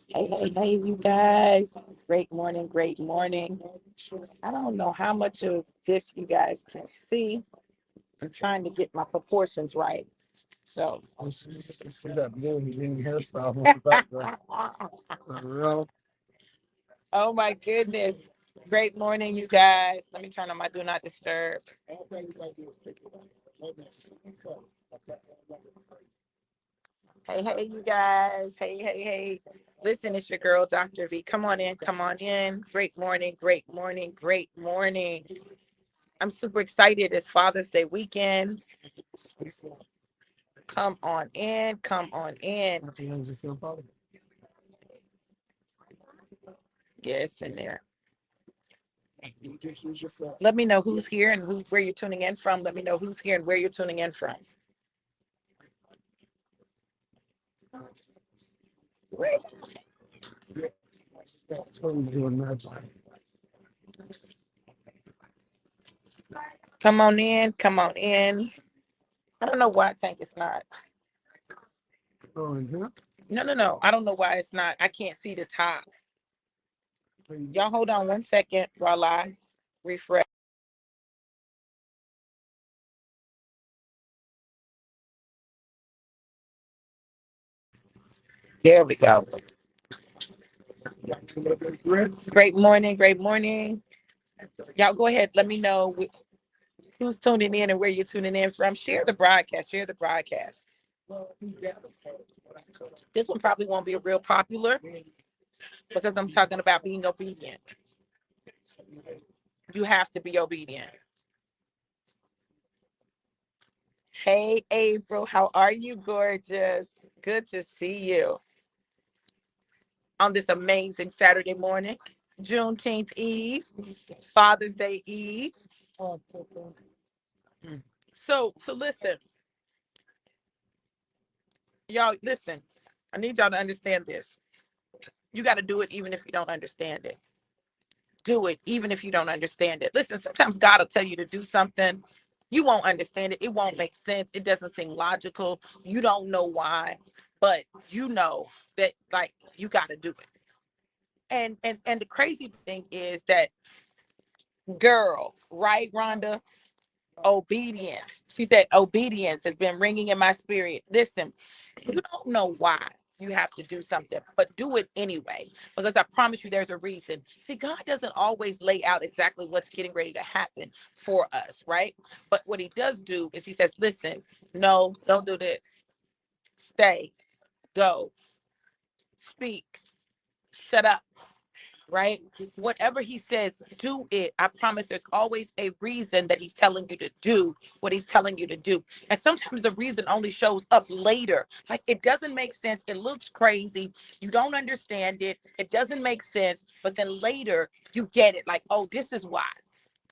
Hey, you guys. Great morning, great morning. I don't know how much of this you guys can see. I'm trying to get my proportions right. So, See that blue green hairstyle in the background. oh my goodness. Great morning, you guys. Let me turn on my do not disturb. Hey, you guys. Hey. Listen, it's your girl, Dr. V. Come on in, come on in. Great morning, great morning, great morning. I'm super excited. It's Father's Day weekend. Come on in, come on in. Yes, in there. Let me know who's here and where you're tuning in from. Let me know who's here and where you're tuning in from. Come on in, come on in. I don't know why Tank is not. No. I don't know why it's not. I can't see the top. Y'all hold on 1 second while I refresh. There we go. Great morning, great morning. Y'all go ahead. Let me know who's tuning in and where you're tuning in from. Share the broadcast. Share the broadcast. This one probably won't be real popular because I'm talking about being obedient. You have to be obedient. Hey, April, how are you, gorgeous? Good to see you on this amazing Saturday morning, Juneteenth Eve, Father's Day Eve. So listen, y'all, listen. I need y'all to understand this. You got to do it even if you don't understand it. Do it even if you don't understand it. Listen, sometimes God will tell you to do something. You won't understand it. It won't make sense. It doesn't seem logical. You don't know why, but you know that like you got to do it. And the crazy thing is that girl, right, Rhonda? Obedience. She said obedience has been ringing in my spirit. Listen, you don't know why you have to do something, but do it anyway, because I promise you there's a reason. See, God doesn't always lay out exactly what's getting ready to happen for us, right? But what he does do is he says, listen, no, don't do this. Stay, go, speak, shut up, right? Whatever he says, do it. I promise there's always a reason that he's telling you to do what he's telling you to do. And sometimes the reason only shows up later. Like it doesn't make sense. It looks crazy. You don't understand it. It doesn't make sense. But then later you get it. Like, oh, this is why.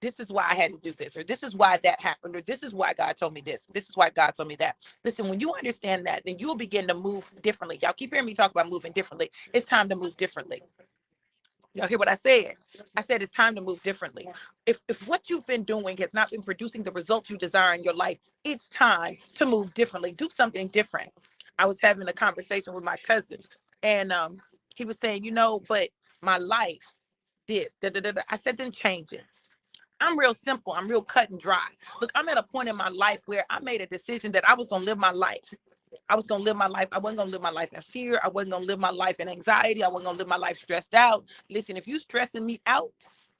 This is why I had to do this, or this is why that happened, or this is why God told me this. This is why God told me that. Listen, when you understand that, then you'll begin to move differently. Y'all keep hearing me talk about moving differently. It's time to move differently. Y'all hear what I said? I said it's time to move differently. If what you've been doing has not been producing the results you desire in your life, it's time to move differently. Do something different. I was having a conversation with my cousin, and he was saying, but my life, this, da, da, da, da. I said, then change it. I'm real simple. I'm real cut and dry. Look, I'm at a point in my life where I made a decision that I was going to live my life. I was going to live my life. I wasn't going to live my life in fear. I wasn't going to live my life in anxiety. I wasn't going to live my life stressed out. Listen, if you stressing me out,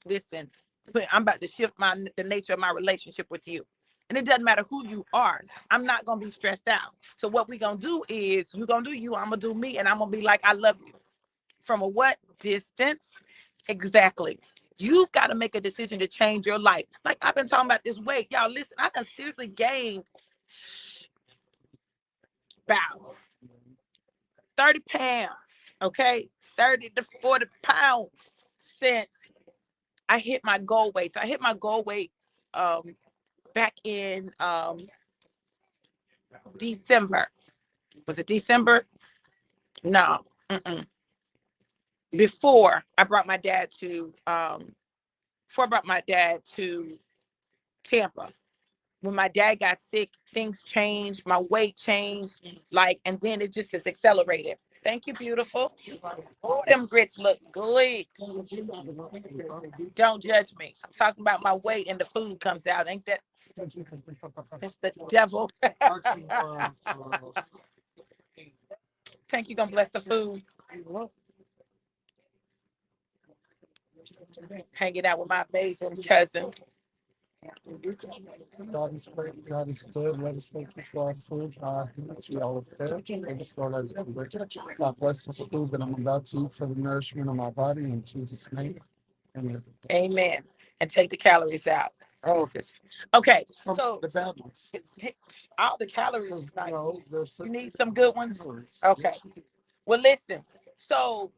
listen, I'm about to shift the nature of my relationship with you. And it doesn't matter who you are. I'm not going to be stressed out. So what we're going to do is you're going to do you. I'm going to do me. And I'm going to be like, I love you. From a what distance? Exactly. You've got to make a decision to change your life. Like I've been talking about this weight. Y'all listen, I done seriously gained about 30 pounds, okay? 30 to 40 pounds since I hit my goal weight. So I hit my goal weight back in December. Was it December? No. Before I brought my dad to Tampa. when my dad got sick, things changed, my weight changed, like, and then it just is accelerated. Thank you, beautiful. Oh, them grits look good. Don't judge me. I'm talking about my weight and the food comes out. Ain't that? It's the devil. Think you gonna bless the food? Hanging out with my amazing cousin. God is great. God is good. Let us thank you for our food. We all fed. Let us go. Let us be rich. God bless this food that I'm about to eat for the nourishment of my body. In Jesus' name. Amen. Amen. And take the calories out. Jesus. Okay, so the bad ones. All the calories. Nice. No, you need some good ones. Okay. Well, listen. So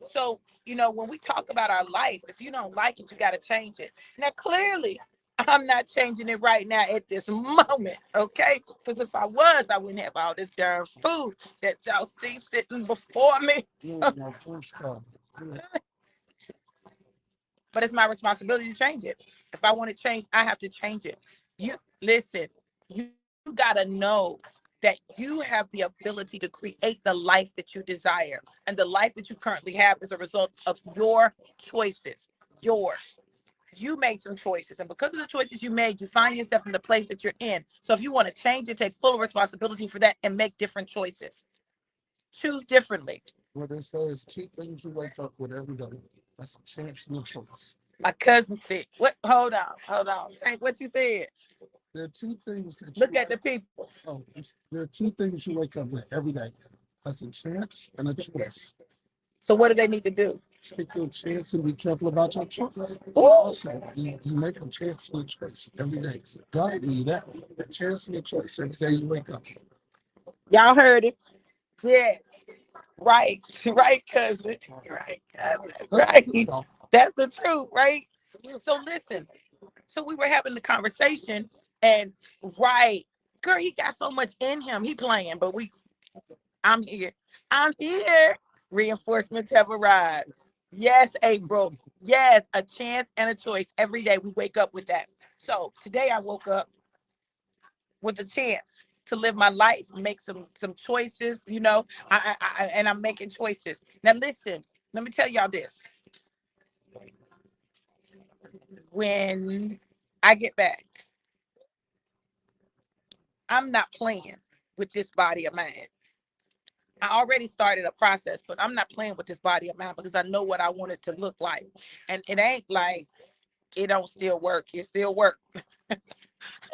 when we talk about our life, if you don't like it, you got to change it. Now, clearly, I'm not changing it right now at this moment, okay? Because if I was, I wouldn't have all this darn food that y'all see sitting before me. But it's my responsibility to change it. If I want to change, I have to change it. You listen, you got to know that you have the ability to create the life that you desire. And the life that you currently have is a result of your choices. Yours. You made some choices. And because of the choices you made, you find yourself in the place that you're in. So if you want to change it, take full responsibility for that and make different choices. Choose differently. What they say is 2 things you wake up with every day. That's a chance and a choice. My cousin said, "What? Hold on. Tank, what you said?" There are 2 things that look at the people. Oh, there are 2 things you wake up with every day. That's a chance and a choice. So what do they need to do? Take your chance and be careful about your choice. Ooh. Also, you make a chance and a choice every day. God give you that. A chance and a choice every day you wake up. Y'all heard it. Yes. Right, cousin. Right, cousin. Right. That's the truth, right? So listen. So we were having the conversation, and right, girl, he got so much in him. He playing, but I'm here. I'm here. Reinforcements have arrived. Yes, April. Yes, a chance and a choice. Every day we wake up with that. So today I woke up with a chance to live my life, make some choices. And I'm making choices. Now listen, let me tell y'all this. When I get back, I'm not playing with this body of mine. I already started a process, but I'm not playing with this body of mine because I know what I want it to look like. And it ain't like it don't still work. It still works.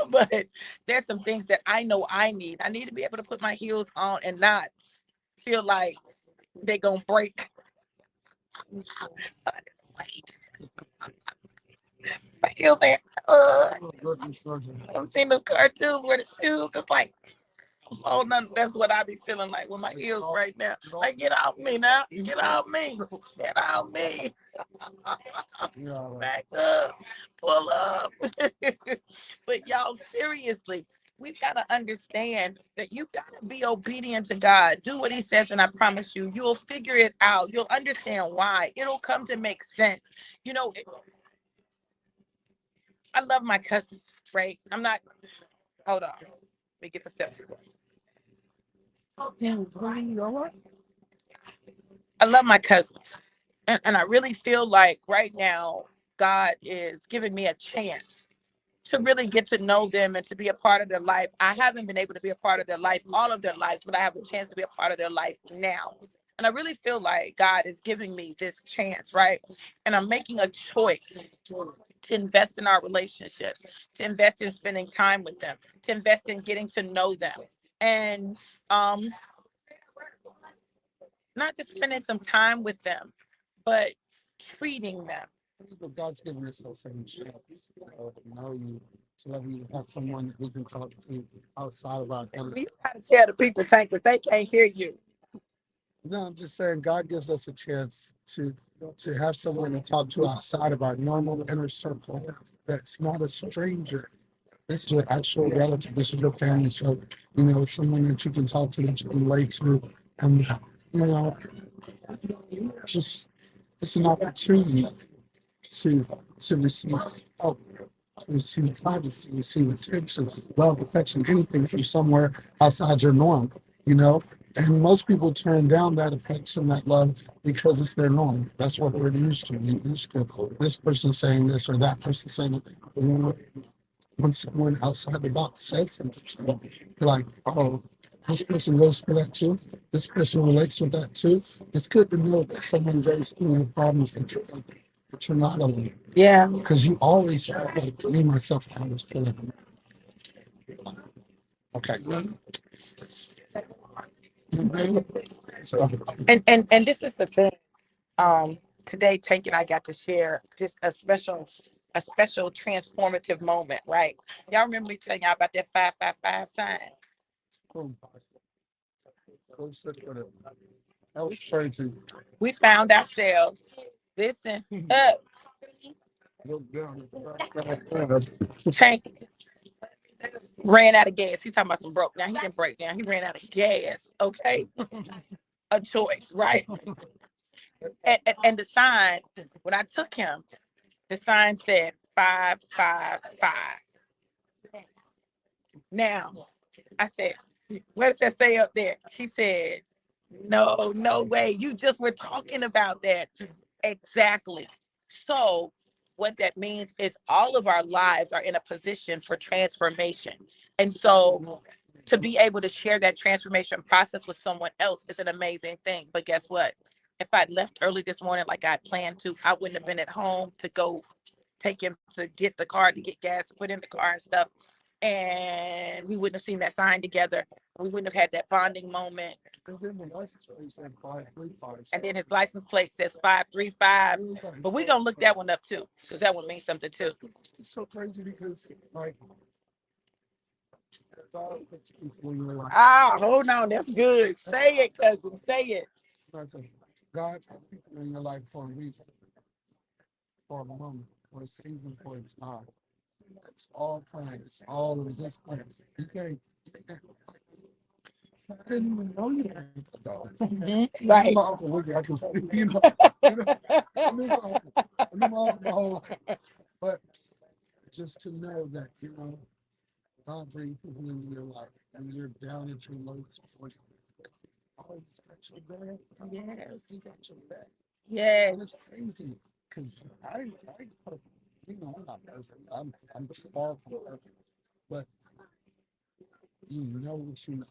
But there's some things that I know I need. I need to be able to put my heels on and not feel like they're going to break. Wait. My heels there. I've seen those cartoons where the shoes just like, oh, no, that's what I be feeling like with my heels right now. Like, get off me now. Get off me. Get off me. Back up. Pull up. But y'all, seriously, we've got to understand that you got to be obedient to God. Do what he says, and I promise you, you'll figure it out. You'll understand why. It'll come to make sense. I love my cousins, right? I'm not, hold on. Let me get the step. I love my cousins. And I really feel like right now, God is giving me a chance to really get to know them and to be a part of their life. I haven't been able to be a part of their life, all of their lives, but I have a chance to be a part of their life now. And I really feel like God is giving me this chance, right? And I'm making a choice to invest in our relationships, to invest in spending time with them, to invest in getting to know them. And not just spending some time with them, but treating them. God's given us those same chance to know you, so that we have someone that we can talk to outside of our family. You gotta tell the people, Tank, because they can't hear you. No, I'm just saying God gives us a chance to have someone to talk to outside of our normal inner circle that's not a stranger. This is your actual relative. This is your family. So, someone that you can talk to, that you can relate to. And, just it's an opportunity to receive help receive privacy, receive attention, love, affection, anything from somewhere outside your norm, you know? And most people turn down that affection, that love, because it's their norm. That's what they're used to. They're used to this person saying this or that person saying it. And when someone outside the box says something to you, you're like, oh, this person goes through that too. This person relates with that too. It's good to know that someone goes through the problems that you're not alone. Yeah. Because you always feel like me myself, I always feel like okay. And this is the thing. Today Tank and I got to share just a special transformative moment, right? Y'all remember me telling y'all about that 555 sign? That was crazy. We found ourselves, listen up, Tank ran out of gas. He's talking about some broke down. He didn't break down. He ran out of gas. Okay. A choice, right? And the sign, when I took him, the sign said 555. Now, I said, what does that say up there? He said, no way. You just were talking about that. Exactly. So what that means is all of our lives are in a position for transformation. And so to be able to share that transformation process with someone else is an amazing thing. But guess what? If I'd left early this morning like I planned to, I wouldn't have been at home to go take him to get the car, to get gas, to put in the car and stuff. And we wouldn't have seen that sign together. We wouldn't have had that bonding moment. And then his license plate says 535. But we're gonna look that one up too, because that one means something too. It's so crazy because like hold on, that's good. Say it, cousin. Say it. God put people in your life for a reason, for a moment, for a season, for a time. It's all planned. It's all in His plan. You can't. I didn't even know you had a dog. Right. My uncle Wiggy, I can see, I knew my uncle my whole life. But just to know that, God brings people into your life and you're down at your lowest point. Oh, He's got your back. Yes. He got your back. Yes. And it's crazy because I'm not perfect. I'm far from perfect. But you know what you know.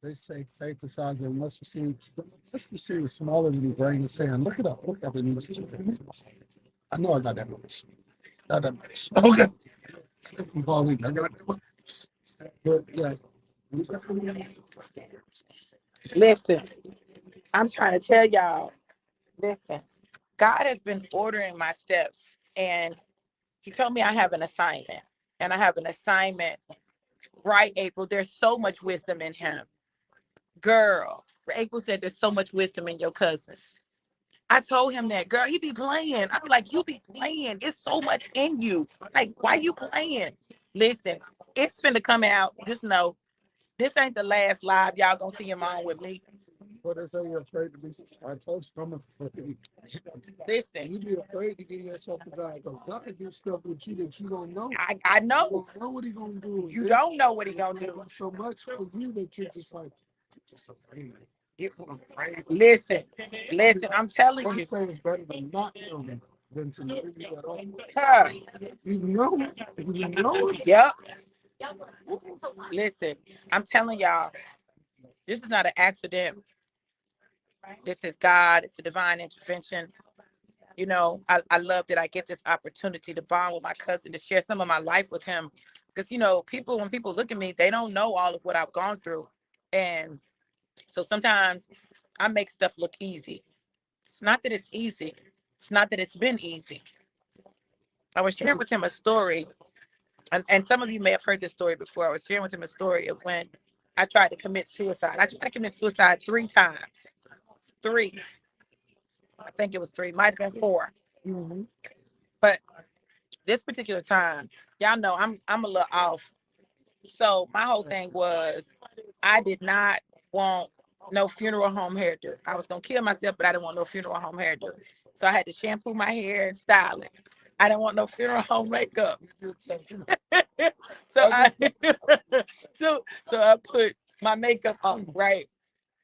They say faith the size of a mustard seed. Mustard seed is smaller than your brain is saying. Look it up. Look up in the I know I got that much. Not that much. Okay. From Pauline, I got that much. But yeah. Listen, I'm trying to tell y'all, listen, God has been ordering my steps, and He told me I have an assignment. And I have an assignment, right, April? There's so much wisdom in him. Girl, April said there's so much wisdom in your cousin. I told him that, girl, he be playing. I be like, you be playing. It's so much in you. Like, why you playing? Listen, it's finna come out. Just know, this ain't the last live y'all gonna see him on with me. What they say you're afraid to be. I told you I'm afraid. Listen, You be afraid to get yourself to God because God can do stuff with you that you don't know. I know. You don't know what He gonna do. You don't know what He gonna do. So much for you that you're just like, just afraid. Listen, I'm telling What you. say it's better than not knowing than to know you at all. Huh. You know, you know it. Yep. Listen, I'm telling y'all, this is not an accident. This is God. It's a divine intervention. I love that I get this opportunity to bond with my cousin, to share some of my life with him. Because, when people look at me, they don't know all of what I've gone through. And so sometimes I make stuff look easy. It's not that it's easy. It's not that it's been easy. I was sharing with him a story, and some of you may have heard this story before. I was sharing with him a story of when I tried to commit suicide. I tried to commit suicide 3 times. 3. I think it was 3. Might have been 4. Mm-hmm. But this particular time, y'all know I'm a little off. So my whole thing was I did not want no funeral home hairdo. I was gonna kill myself, but I didn't want no funeral home hairdo. So I had to shampoo my hair and style it. I didn't want no funeral home makeup. You did tell me. so I I just so I put my makeup on, right?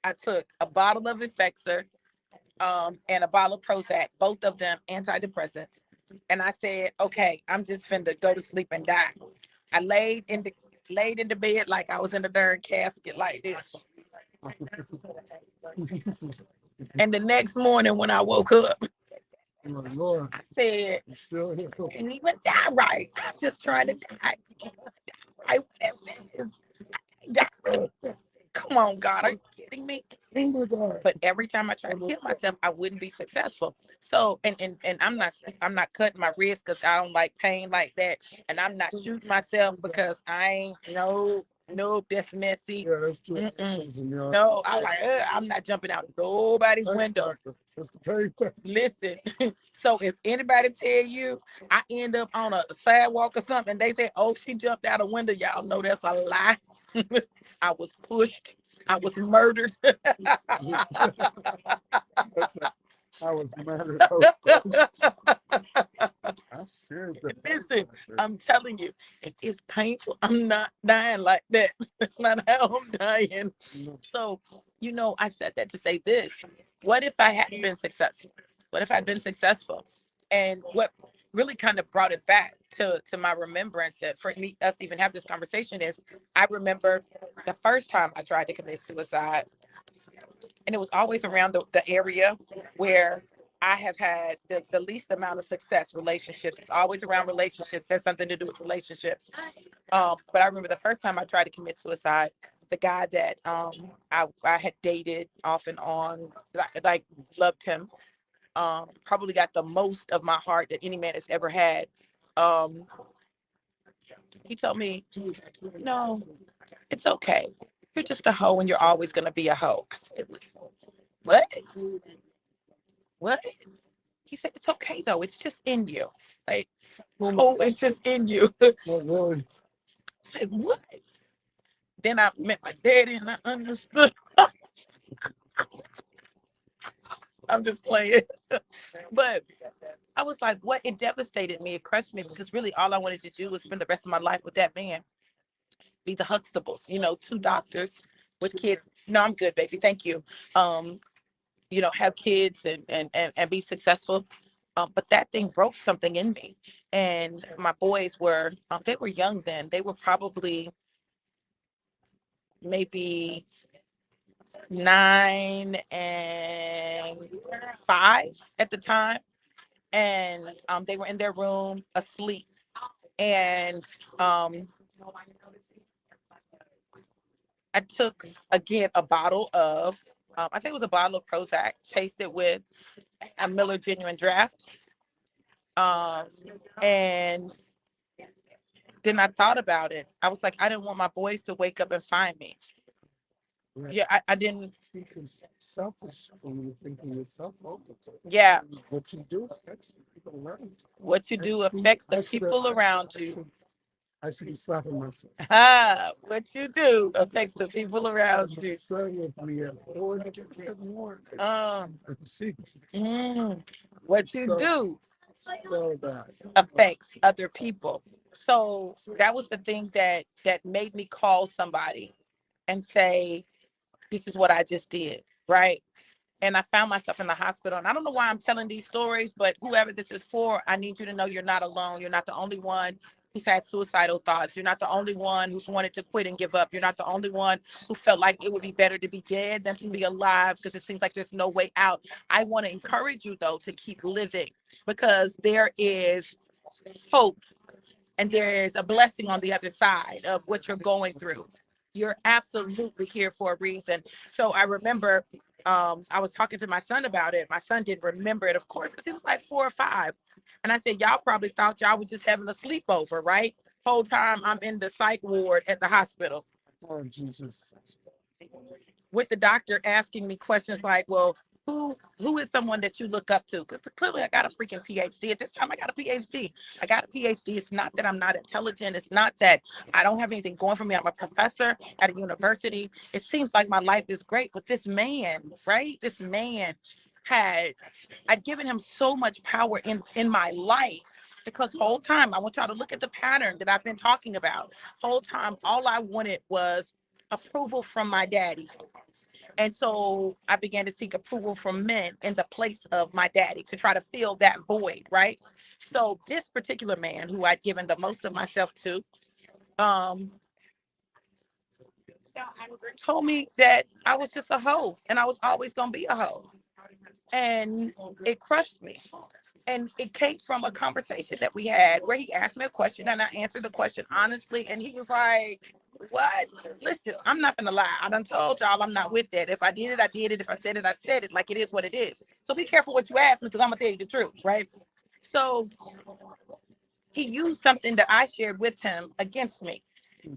I took a bottle of Effexor, and a bottle of Prozac, both of them antidepressants. And I said, okay, I'm just finna go to sleep and die. I laid in the bed like I was in a darn casket like this. And the next morning when I woke up, my Lord, I said, you still here. I didn't even die right. I'm just trying to die. Right? What is this? Die. Come on, God, are you kidding me? Oh my God. But every time I tried to kill myself, I wouldn't be successful. So, and I'm not cutting my wrist because I don't like pain like that, and I'm not shooting myself because I ain't no, that's messy. Yeah, that's true. No, I like I'm not jumping out nobody's window. That's the pain. Listen, so if anybody tell you I end up on a sidewalk or something, and they say, "Oh, she jumped out a window," y'all know that's a lie. I was pushed. I was murdered. I was murdered. I'm serious. Listen, I'm telling you, if it's painful, I'm not dying like that. That's not how I'm dying. So, I said that to say this. What if I hadn't been successful? What if I'd been successful? And what really kind of brought it back to my remembrance that for me, us to even have this conversation is I remember the first time I tried to commit suicide, and it was always around the area where I have had the least amount of success relationships. It's always around relationships. Has something to do with relationships. But I remember the first time I tried to commit suicide, the guy that I had dated off and on, like loved him, probably got the most of my heart that any man has ever had. Um, he told me, no, it's okay. You're just a hoe and you're always gonna be a hoe. I said, what? What? He said, it's okay though. It's just in you. Like, oh, it's just in you. Not really. I said, what? Then I met my daddy and I understood. I'm just playing. But I was like, what? It devastated me. It crushed me because really all I wanted to do was spend the rest of my life with that man. Be the Huxtables, two doctors with kids. No, I'm good, baby. Thank you. Um, have kids and be successful. But that thing broke something in me. And my boys they were young then. They were probably maybe 9 and 5 at the time. And they were in their room asleep. And I took, again, a bottle of, I think it was a bottle of Prozac, chased it with a Miller Genuine Draft. Um, and then I thought about it. I was like, I didn't want my boys to wake up and find me. Yeah, I didn't. It's selfish when you're thinking yourself over. Yeah. What you do affects the people around you. What you do affects the people around you. I should be slapping myself. What you do affects the people around you. Son with me at 400 more. What you do affects other people. So that was the thing that made me call somebody and say, this is what I just did, right? And I found myself in the hospital. And I don't know why I'm telling these stories, but whoever this is for, I need you to know you're not alone. You're not the only one who's had suicidal thoughts. You're not the only one who's wanted to quit and give up. You're not the only one who felt like it would be better to be dead than to be alive because it seems like there's no way out. I want to encourage you, though, to keep living because there is hope and there's a blessing on the other side of what you're going through. You're absolutely here for a reason. So I remember I was talking to my son about it. My son didn't remember it, of course, because he was like 4 or 5. And I said, y'all probably thought y'all were just having a sleepover, right? Whole time I'm in the psych ward at the hospital. Oh, Jesus. With the doctor asking me questions like, well, who is someone that you look up to? Because clearly I got a freaking PhD. At this time, I got a PhD. I got a PhD. It's not that I'm not intelligent. It's not that I don't have anything going for me. I'm a professor at a university. It seems like my life is great. But this man, right? This man I'd given him so much power in my life. Because whole time, I want y'all to look at the pattern that I've been talking about. Whole time, all I wanted was approval from my daddy. And so I began to seek approval from men in the place of my daddy to try to fill that void, right? So this particular man who I'd given the most of myself to, um, told me that I was just a hoe and I was always gonna be a hoe. And it crushed me. And it came from a conversation that we had where he asked me a question and I answered the question honestly. And he was like, what? Listen, I'm not gonna lie. I done told y'all I'm not with that. If I did it, I did it. If I said it, I said it. Like it is what it is. So be careful what you ask me because I'm gonna tell you the truth, right? So he used something that I shared with him against me.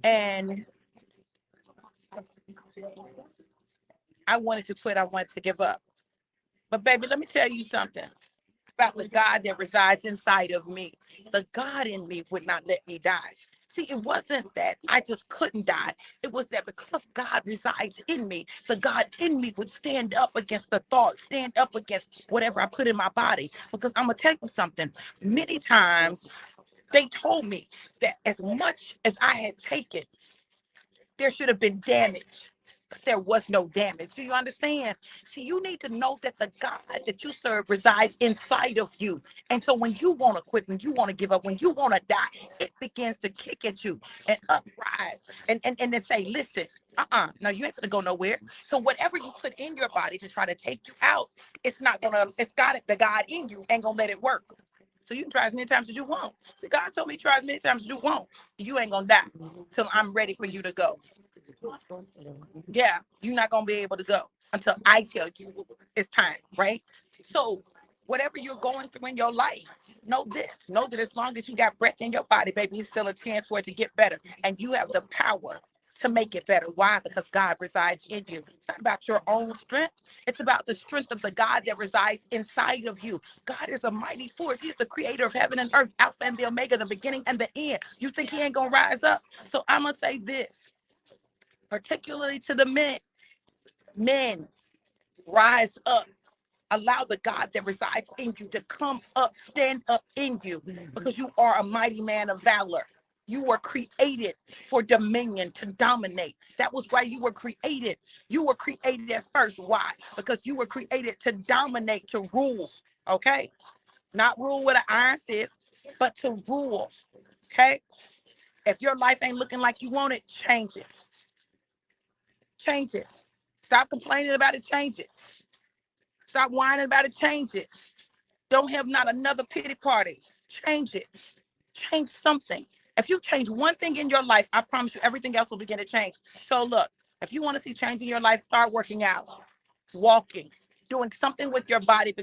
And I wanted to quit. I wanted to give up. But baby, let me tell you something about the God that resides inside of me. The God in me would not let me die. See, it wasn't that I just couldn't die. It was that because God resides in me, the God in me would stand up against the thoughts, stand up against whatever I put in my body. Because I'm going to tell you something. Many times they told me that as much as I had taken, there should have been damage. But there was no damage. Do you understand? See, you need to know that the God that you serve resides inside of you. And so when you want to quit, when you want to give up, when you want to die, it begins to kick at you and uprise and then say, listen, no, you ain't gonna go nowhere. So whatever you put in your body to try to take you out, it's not gonna, it's got it, the God in you ain't gonna let it work. So you can try as many times as you want. See, God told me try as many times as you want. You ain't gonna die till I'm ready for you to go. Yeah, you're not gonna be able to go until I tell you it's time, right? So whatever you're going through in your life, know this. Know that as long as you got breath in your body, baby, it's still a chance for it to get better. And you have the power to make it better. Why? Because God resides in you. It's not about your own strength. It's about the strength of the God that resides inside of you. God is a mighty force. He's the creator of heaven and earth, Alpha and the Omega, the beginning and the end. You think he ain't gonna rise up? So I'm gonna say this, particularly to the men. Men, rise up. Allow the God that resides in you to come up, stand up in you, because you are a mighty man of valor. You were created for dominion, to dominate. That was why you were created. You were created at first. Why? Because you were created to dominate, to rule. Okay? Not rule with an iron fist, but to rule. Okay? If your life ain't looking like you want it, change it. Change it. Stop complaining about it, change it. Stop whining about it, change it. Don't have not another pity party. Change it. Change something. If you change one thing in your life, I promise you everything else will begin to change. So look, if you want to see change in your life, start working out, walking, doing something with your body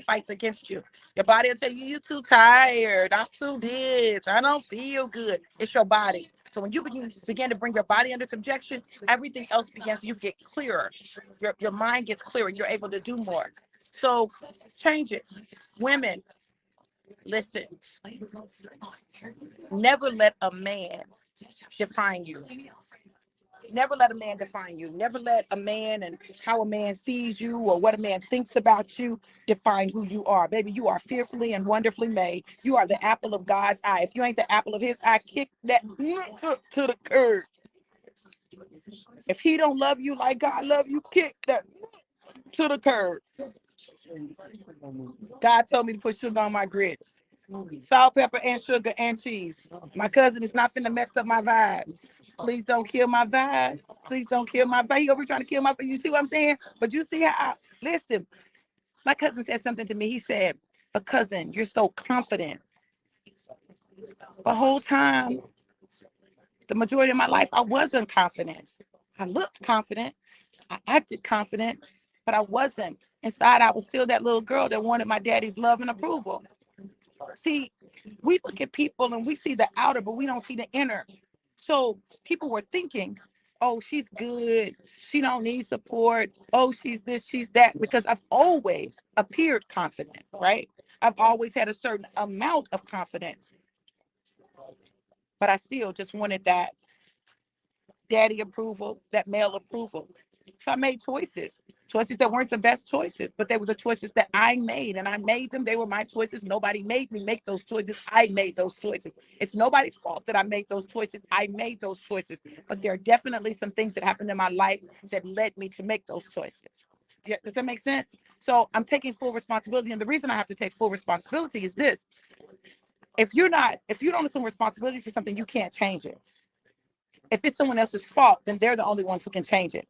fights against you. Your body will tell you, you're too tired. I'm too this. I don't feel good. It's your body. So when you begin to bring your body under subjection, everything else begins, you get clearer. Your mind gets clearer. You're able to do more. So change it. Women, listen, never let a man define you. Never let a man define you. Never let a man and how a man sees you or what a man thinks about you define who you are. Baby, you are fearfully and wonderfully made. You are the apple of God's eye. If you ain't the apple of his eye, kick that to the curb. If he don't love you like God love you, kick that to the curb. God told me to put sugar on my grits. Salt, pepper, and sugar, and cheese. My cousin is not finna mess up my vibe. Please don't kill my vibe. Please don't kill my vibe. He over trying to kill my vibe. You see what I'm saying? But you see listen, my cousin said something to me. He said, but cousin, you're so confident. The whole time, the majority of my life, I wasn't confident. I looked confident. I acted confident, but I wasn't. Inside, I was still that little girl that wanted my daddy's love and approval. See, we look at people and we see the outer, but we don't see the inner. So people were thinking, oh, she's good. She don't need support. Oh, she's this, she's that, because I've always appeared confident, right? I've always had a certain amount of confidence, but I still just wanted that daddy approval, that male approval. So I made choices that weren't the best choices, but they were the choices that I made, and I made them. They were my choices. Nobody made me make those choices. I made those choices. It's nobody's fault that I made those choices. I made those choices. But there are definitely some things that happened in my life that led me to make those choices. Does that make sense? So I'm taking full responsibility. And the reason I have to take full responsibility is this. If you don't assume responsibility for something, you can't change it. If it's someone else's fault, then they're the only ones who can change it.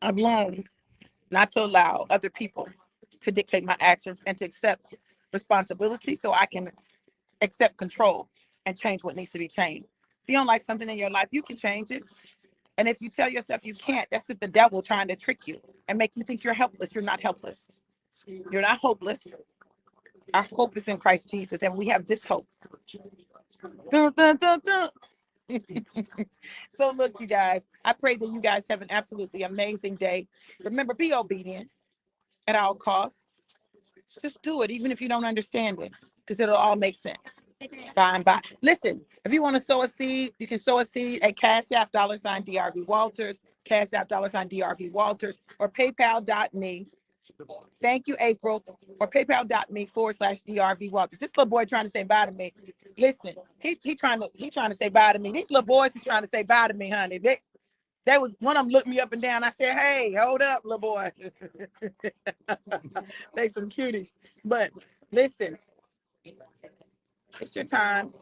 I've learned not to allow other people to dictate my actions and to accept responsibility so I can accept control and change what needs to be changed. If you don't like something in your life, you can change it. And if you tell yourself you can't, that's just the devil trying to trick you and make you think you're helpless. You're not helpless. You're not hopeless. Our hope is in Christ Jesus, and we have this hope. Dun, dun, dun, dun. So look, you guys, I pray that you guys have an absolutely amazing day. Remember, be obedient at all costs. Just do it, even if you don't understand it, because it'll all make sense. By and by. Listen, if you want to sow a seed, you can sow a seed at Cash App $DRV Walters, Cash App $DRV Walters, or PayPal.me. Thank you, April, or PayPal.me/DRV Walters. This little boy trying to say bye to me. Listen, he trying to say bye to me. These little boys is trying to say bye to me, honey. They was one of them looked me up and down. I said, "Hey, hold up, little boy." They some cuties. But listen, it's your time.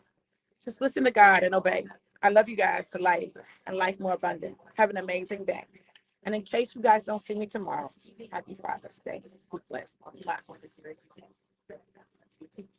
Just listen to God and obey. I love you guys to life and life more abundant. Have an amazing day. And in case you guys don't see me tomorrow, happy Father's Day. Be blessed.